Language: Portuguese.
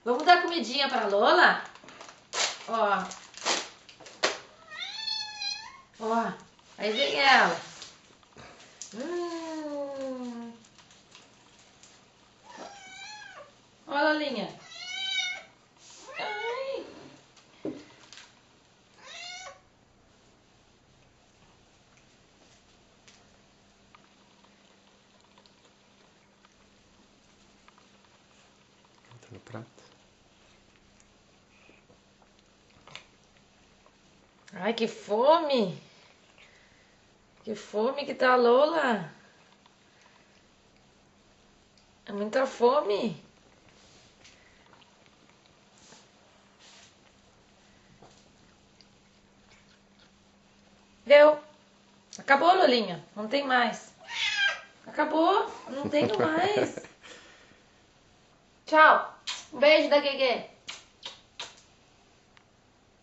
Vamos dar comidinha pra Lola? Ó. Ó. Aí vem ela. Ó, Lolinha. Ai. Entra no prato. Ai, que fome. Que fome que tá a Lola. É muita fome. Deu. Acabou, Lolinha. Não tem mais. Acabou. Não tenho mais. Tchau. Um beijo da Gegê.